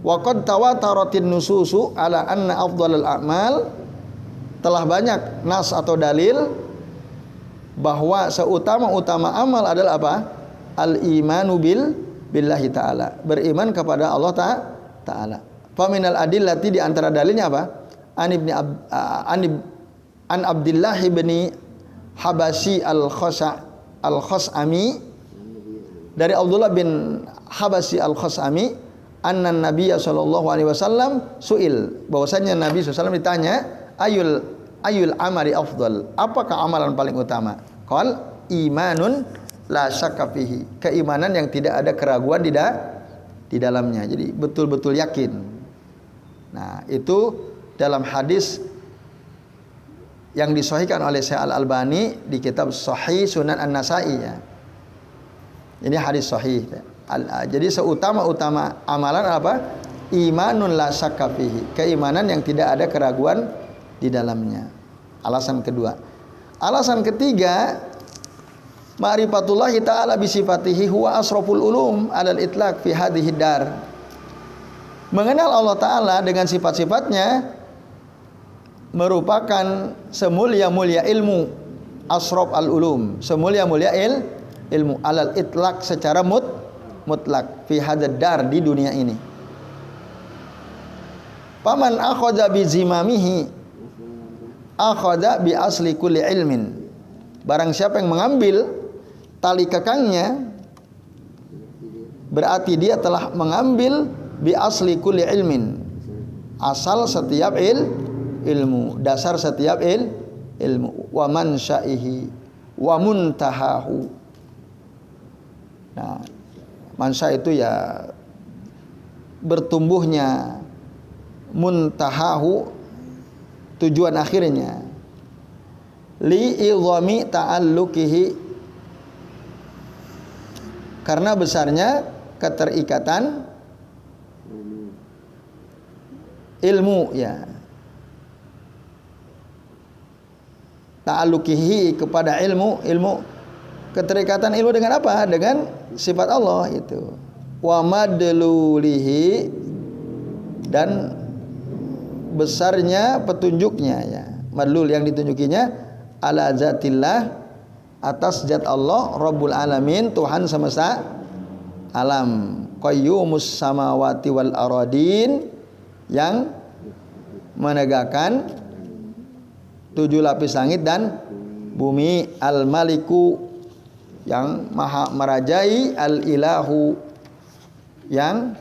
Speaker 1: Wa qad tawataratin nususu ala anna afdhalal a'mal, telah banyak nas atau dalil bahwa seutama-utama amal adalah apa? Al-imanu billahi ta'ala, beriman kepada Allah ta'ala. Faminal adillati, di antara dalilnya apa? An Abdullah bin Habasyi al-Khos'ami, dari Abdullah bin Habasyi al-Khos'ami, anna Nabiyya sallallahu alaihi wasallam suil, bahwasanya Nabi SAW ditanya, ayul amali afdal, apakah amalan paling utama? Qal imanun la syakka fihi, keimanan yang tidak ada keraguan di dalamnya, jadi betul-betul yakin. Nah, itu dalam hadis yang disahihkan oleh Syekh Al-Albani di kitab Sahih Sunan An-Nasa'i ya. Ini hadis sahih. Jadi seutama-utama amalan apa? Imanun la syakka fihi, keimanan yang tidak ada keraguan di dalamnya. Alasan kedua. Alasan ketiga, ma'rifatullahi ta'ala bisifatihi huwa asraful ulum alal itlaq fi hadhihi dar. Mengenal Allah Ta'ala dengan sifat-sifatnya merupakan semulia-mulia ilmu, asraf al-ulum, semulia-mulia ilmu alal itlaq, secara mutlak, fi hadzal dar, di dunia ini. Paman akhadha bi zimamihi akhadha bi asli kulli ilmin. Barang siapa yang mengambil tali kekangnya, berarti dia telah mengambil bi asli kulli ilmin, asal setiap ilmu, dasar setiap ilmu, wa mansaihi wa muntahahu. Nah, mansa itu ya bertumbuhnya, muntahahu tujuan akhirnya, li idhami ta'alluqihi, karena besarnya keterikatan ilmu ya, ta'alluqihi kepada ilmu, keterikatan ilmu dengan apa? Dengan sifat Allah itu. Wa madlulihi, dan besarnya petunjuknya ya. Madlul yang ditunjukinya ala zatillah, atas zat Allah, Rabbul alamin, Tuhan semesta alam, qayyumus samawati wal aradin, yang menegakkan 7 lapis langit dan bumi, al-maliku, yang maha merajai, al-ilahu, yang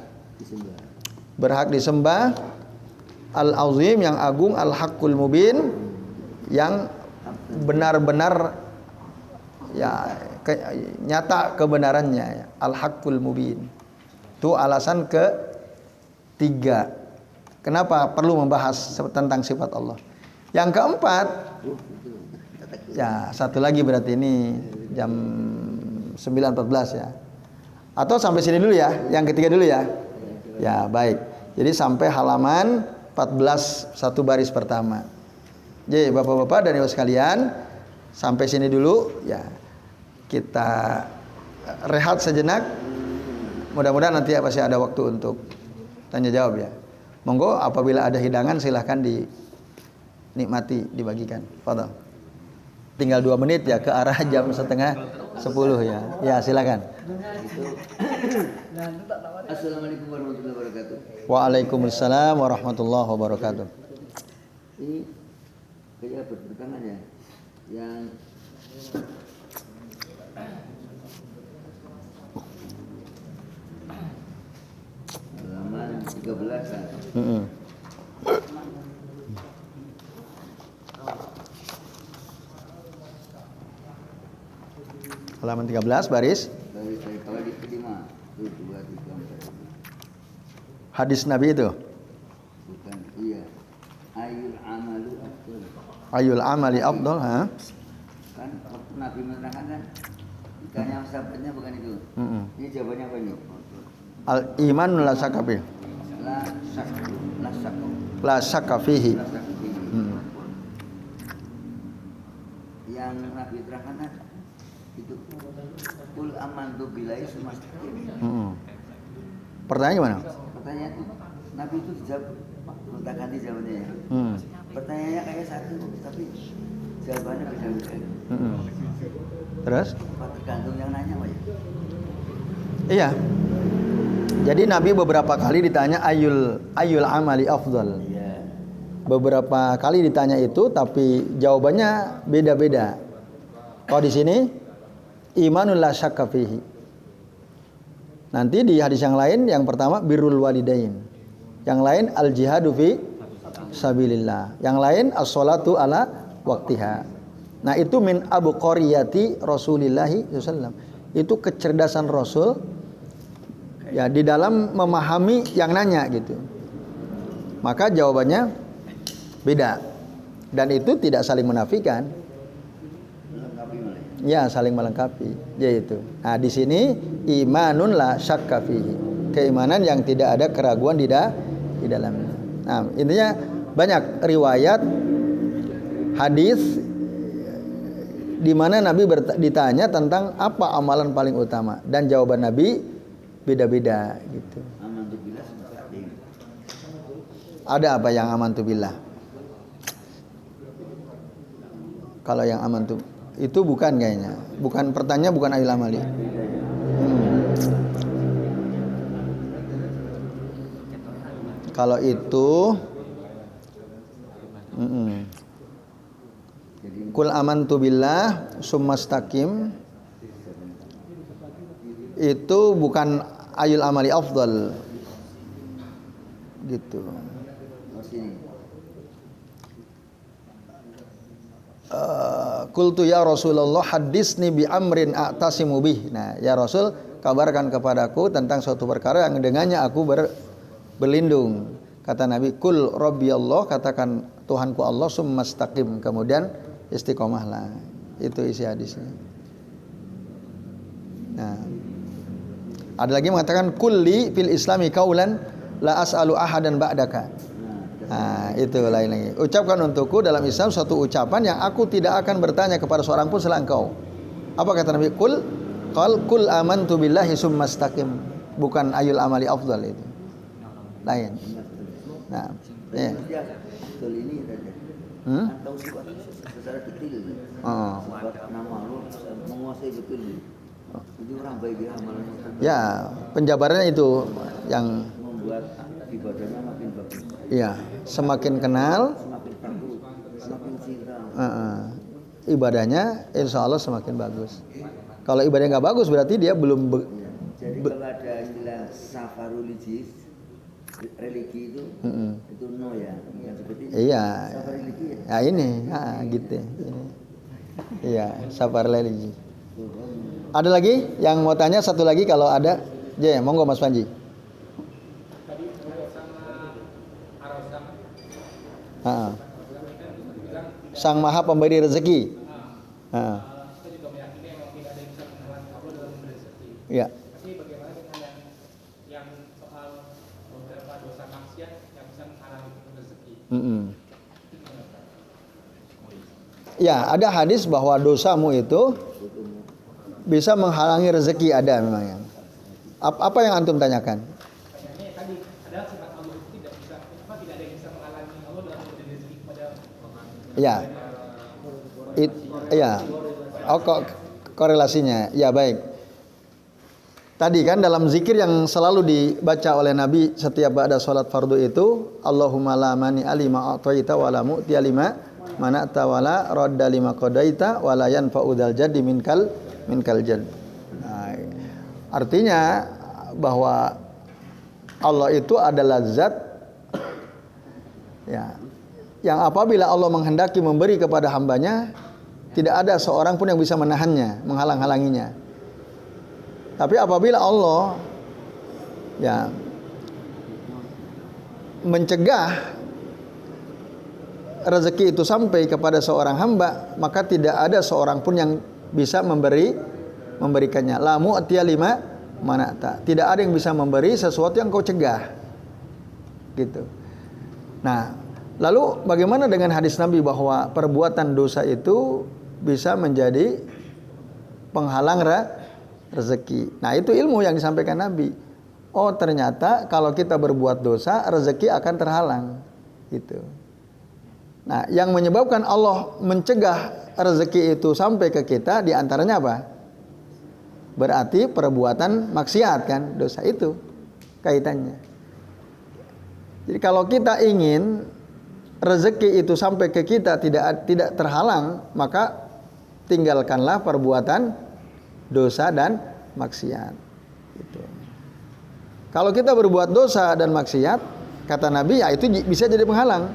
Speaker 1: berhak disembah, al-azim, yang agung, al-haqqul mubin, yang benar-benar ya nyata kebenarannya, al-haqqul mubin. Itu alasan ketiga kenapa perlu membahas tentang sifat Allah. Yang keempat, ya satu lagi berarti ini jam 9.14 ya. Atau sampai sini dulu ya, yang ketiga dulu ya. Ya baik, jadi sampai halaman 14, satu baris pertama. Jadi bapak-bapak dan ibu sekalian, sampai sini dulu ya. Kita rehat sejenak. mudah-mudahan nanti pasti ada waktu untuk tanya jawab ya. Monggo apabila ada hidangan silahkan dinikmati, dibagikan. Fadhal. Tinggal 2 menit ya ke arah jam setengah 10 ya. Ya silakan.
Speaker 2: Assalamualaikum warahmatullahi wabarakatuh.
Speaker 1: Waalaikumsalam warahmatullahi wabarakatuh.
Speaker 2: Ini kayak bertangan ya, yang halaman 13 kan.
Speaker 1: Halaman 13 baris.
Speaker 2: Dari saya kalau di kelima, 2, 3, 4.
Speaker 1: Hadis Nabi itu.
Speaker 2: Bukan, iya. Ayul amalu afdal.
Speaker 1: Ayul amali afdal, ha?
Speaker 2: Kan waktu Nabi menerangkan kan, ditanya sahabatnya bukan itu. Ini jawabannya apa ini?
Speaker 1: Al iman la syakka fihi.
Speaker 2: La syakku, la syakku,
Speaker 1: La syakka fihi.
Speaker 2: la syakku. Yang Nabi terangkan kan, itu kul amantu billahi sumastaqim.
Speaker 1: Pertanyaan gimana?
Speaker 2: Pertanyaan itu Nabi itu dijawab, kita ganti jawabannya ya. Pertanyaannya kayak satu, tapi jawabannya beda-beda.
Speaker 1: Terus?
Speaker 2: Tergantung yang nanya Pak ya.
Speaker 1: Iya. Jadi Nabi beberapa kali ditanya ayul amali afdal.
Speaker 2: Iya.
Speaker 1: Beberapa kali ditanya itu tapi jawabannya beda-beda. Kalau di sini imanul la syakka fihi. Nanti di hadis yang lain yang pertama birrul walidain. Yang lain al jihadu fi sabilillah. Yang lain as-sholatu ala waktiha. Nah, itu min abqariyati Rasulillahi sallallahu alaihi wasallam. Itu kecerdasan Rasul ya di dalam memahami yang nanya gitu. Maka jawabannya beda. Dan itu tidak saling menafikan. Ya, saling melengkapi. Yaitu. Nah, di sini imanun la syakka fihi. Keimanan yang tidak ada keraguan di dalamnya. Nah, intinya banyak riwayat hadis di mana Nabi ditanya tentang apa amalan paling utama dan jawaban Nabi beda-beda gitu.
Speaker 2: Amantu billah mustaqim.
Speaker 1: Ada apa yang amantu billah? Kalau yang amantu itu bukan kayaknya. Bukan pertanyaan bukan ayul amali. Kalau itu Kul amantu billah summastaqim itu bukan ayul amali afdal gitu. Qultu ya Rasulullah hadisni bi amrin a'tasimu bih. Nah, ya Rasul, kabarkan kepadaku tentang suatu perkara yang dengannya aku berlindung. Kata Nabi, kul rabbi Allah, katakan Tuhanku Allah, summastaqim, kemudian istiqomahlah. Itu isi hadisnya. Nah, ada lagi mengatakan kulli fil islami kaulan la as'alu ahadan ba'daka. Nah, itu lain lagi. Ucapkan untukku dalam Islam suatu ucapan yang aku tidak akan bertanya kepada seorang pun selain engkau. Apa kata Nabi? Kul amantu billahi summastaqim. Bukan ayul amali afdal itu. Lain. Nah, ya.
Speaker 2: Betul ini saja. Atau secara detail. Nama lu menguasai betul. Itu orang baik dia amalannya.
Speaker 1: Ya, penjabarannya itu yang
Speaker 2: membuat ibadahnya makin bagus.
Speaker 1: Iya, semakin kenal,
Speaker 2: semakin bagus, semakin cinta.
Speaker 1: Ibadahnya insya Allah semakin bagus. Kalau ibadahnya nggak bagus berarti dia belum.
Speaker 2: Jadi kalau ada istilah safarul religi itu no ya, yang seperti ini.
Speaker 1: Iya.
Speaker 2: Safar religi ya.
Speaker 1: Ya ini, gitu. Iya, safar religi. Ada lagi yang mau tanya satu lagi kalau ada, monggo Mas Panji. Sang Maha Pemberi rezeki. Ya. Ya, ada hadis bahwa dosamu itu bisa menghalangi rezeki, ada memang yang. Apa yang antum tanyakan?
Speaker 3: Pertanyaannya tadi adalah sifat Allah itu tidak ada yang bisa menghalangi Allah dalam memberi rezeki kepada
Speaker 1: Ya. Ya. Oh, kok korelasinya? Ya, baik. Tadi kan dalam zikir yang selalu dibaca oleh Nabi setiap ba'da salat fardu itu, Allahumma la mani alima a'taita wa la mu'tiya lima mana'ta wa la radda lima qadaita wa la yanfa'u dzal jaddi minkal jadd. Nah, artinya bahwa Allah itu adalah zat ya, yang apabila Allah menghendaki memberi kepada hambanya, tidak ada seorang pun yang bisa menahannya, menghalang-halanginya. Tapi apabila Allah ya mencegah rezeki itu sampai kepada seorang hamba, maka tidak ada seorang pun yang bisa memberikannya. La mu'tiya lima mana'ta. Tidak ada yang bisa memberi sesuatu yang kau cegah. Gitu. Nah, lalu bagaimana dengan hadis Nabi bahwa perbuatan dosa itu bisa menjadi penghalang rezeki. Nah, itu ilmu yang disampaikan Nabi. Oh, ternyata kalau kita berbuat dosa, rezeki akan terhalang. Gitu. Nah, yang menyebabkan Allah mencegah rezeki itu sampai ke kita diantaranya apa? Berarti perbuatan maksiat kan, dosa itu kaitannya. Jadi kalau kita ingin rezeki itu sampai ke kita tidak terhalang, maka tinggalkanlah perbuatan dosa dan maksiat. Gitu. Kalau kita berbuat dosa dan maksiat, kata Nabi, ya itu bisa jadi penghalang.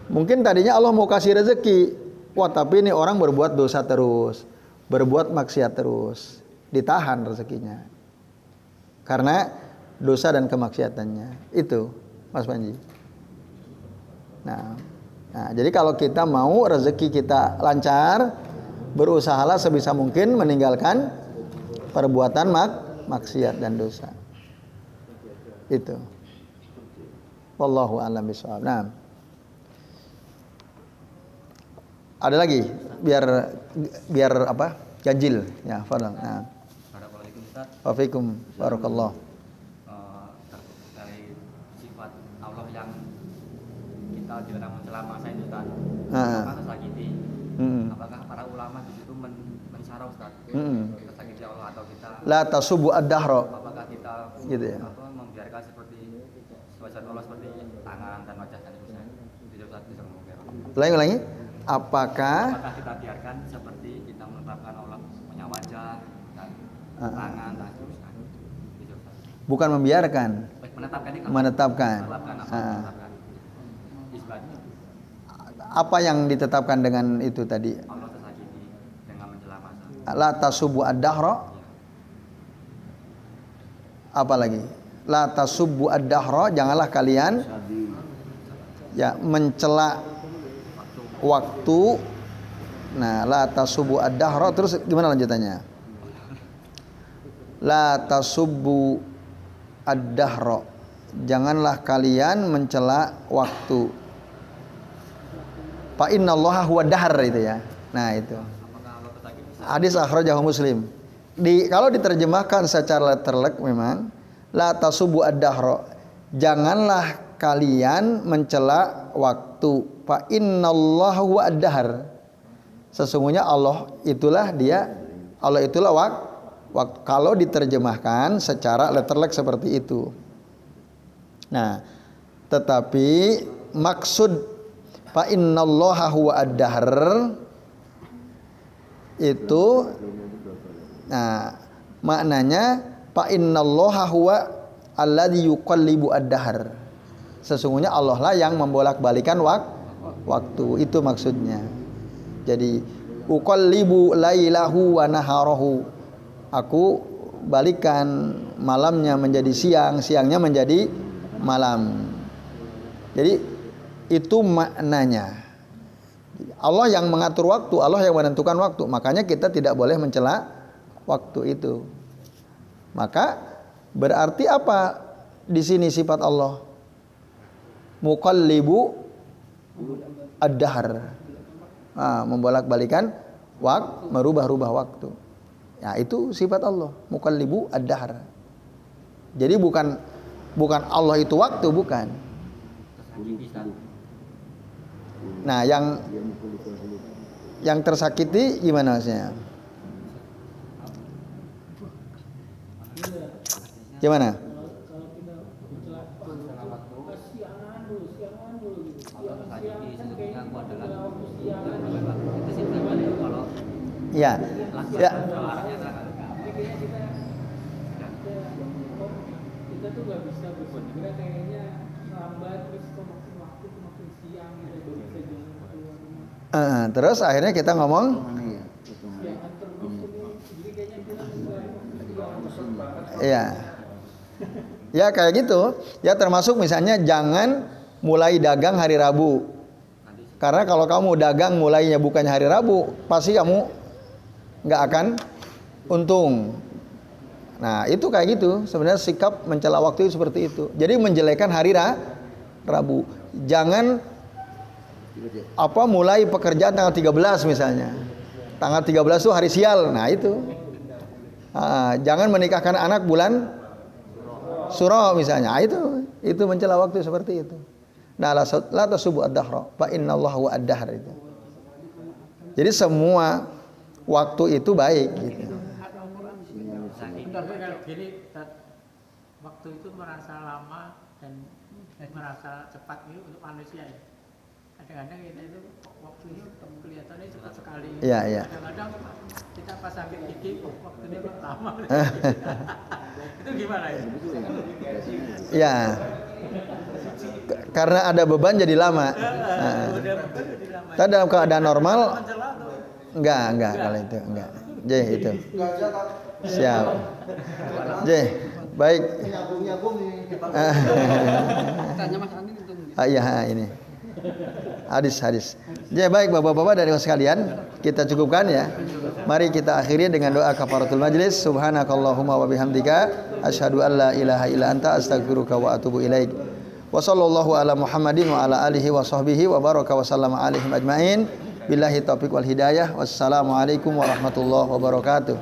Speaker 1: Mungkin tadinya Allah mau kasih rezeki, wah tapi ini orang berbuat dosa terus, berbuat maksiat terus, ditahan rezekinya karena dosa dan kemaksiatannya. Itu, Mas Panji. Nah, jadi kalau kita mau rezeki kita lancar, berusahalah sebisa mungkin meninggalkan perbuatan maksiat dan dosa. Itu. Wallahu a'lam bishawab. Nah. Ada lagi biar apa? Ganjil. Ya, fadhal. Nah.
Speaker 4: Assalamualaikum Ustaz.
Speaker 1: Waalaikum barakallah.
Speaker 4: Dari sifat Allah yang kita dilarang mencela masa itu Ustaz. Apakah tersakiti? Apakah para ulama di situ mensyarah Ustaz? Tersakiti Allah atau kita
Speaker 1: La tasubbu ad-dahra.
Speaker 4: Apakah kita
Speaker 1: gitu ya.
Speaker 4: membiarkan seperti suasana Allah seperti tangan dan wajah dan sebagainya? Itu Ustaz bisa ngomong.
Speaker 1: Ulangi. Apakah
Speaker 4: kita biarkan seperti kita menetapkan Allah punya wajah dan tangan dan sebagainya? Itu Ustaz.
Speaker 1: bukan membiarkan, menetapkan. Apa yang ditetapkan dengan itu tadi?
Speaker 4: Allah tersakiti dengan mencela masa.
Speaker 1: La tasubbu ad-dahra. Apa lagi? La tasubbu ad-dahra, janganlah kalian ya mencela waktu. Nah, la tasubbu ad-dahra, terus gimana lanjutannya? La tasubbu ad-dahra, janganlah kalian mencela waktu. Fa innallaha huwa dahr, itu ya. Nah, itu. Hadis akhrajahu Muslim. Kalau diterjemahkan secara letterlek memang la tasubbu ad-dahra, janganlah kalian mencela waktu. Fa innallaha huwa ad-dahr, sesungguhnya Allah itulah dia, Allah itulah waktu. Kalau diterjemahkan secara letterlek seperti itu. Nah, tetapi maksud fa innallaha huwa ad-dahr itu, nah maknanya fa innallaha huwa alladzi yuqallibu ad-dahr, sesungguhnya Allah lah yang membolak-balikan waktu, itu maksudnya. Jadi uqallibu lailahu wa naharahu, aku balikan malamnya menjadi siang, siangnya menjadi malam. Jadi itu maknanya. Allah yang mengatur waktu, Allah yang menentukan waktu. Makanya kita tidak boleh mencela waktu itu. Maka berarti apa di sini sifat Allah? Muqallibu ad-dahr. Membolak-balikan waktu, merubah-rubah waktu. Ya, itu sifat Allah, muqallibu ad-dahr. Jadi bukan Allah itu waktu, bukan. Nah, yang tersakiti gimana maksudnya? Gimana? Ya, ya.
Speaker 3: Kita tuh nggak bisa berpikir kayaknya lambat terus semakin waktu semakin siang gitu bisa jalan.
Speaker 1: Terus akhirnya kita ngomong. Iya. Ya kayak gitu. Ya termasuk misalnya jangan mulai dagang hari Rabu. Karena kalau kamu dagang mulainya bukannya hari Rabu, pasti kamu nggak akan untung. Nah itu kayak gitu. Sebenarnya sikap mencela waktu itu seperti itu. Jadi menjelekan hari Rabu. Jangan mulai pekerjaan tanggal 13 misalnya. Tanggal 13 itu hari sial. Nah itu. Jangan menikahkan anak bulan Suro misalnya. Itu mencela waktu seperti itu. Nah, la tasubu ad-dahra fa innallaha wa ad-dahr itu. Jadi semua waktu itu baik gitu.
Speaker 3: Jadi waktu itu merasa lama dan merasa cepat gitu untuk manusia ya. Kadang-kadang kita itu waktu itu kelihatannya cepat sekali.
Speaker 1: Iya, iya.
Speaker 3: Kadang-kadang kita pas sakit gigi waktunya lama. Itu gimana ya?
Speaker 1: Ya. Karena ada beban jadi lama. Tapi dalam keadaan normal enggak kalau itu enggak. J itu. Siap. J, baik.
Speaker 2: Tanya Mas Andi itu.
Speaker 1: Iya, ini. Hadis. J, baik Bapak-bapak dan Ibu sekalian, kita cukupkan ya. Mari kita akhiri dengan doa kafaratul majlis. Subhanakallahumma wa bihamdika asyhadu an la ilaha illa anta astaghfiruka wa atubu ilaik. Wa sallallahu ala Muhammadin wa ala alihi wa sahbihi wa baraka wa sallama alaihim ajmain. Billahi taufiq wal hidayah. Wassalamualaikum warahmatullahi wabarakatuh.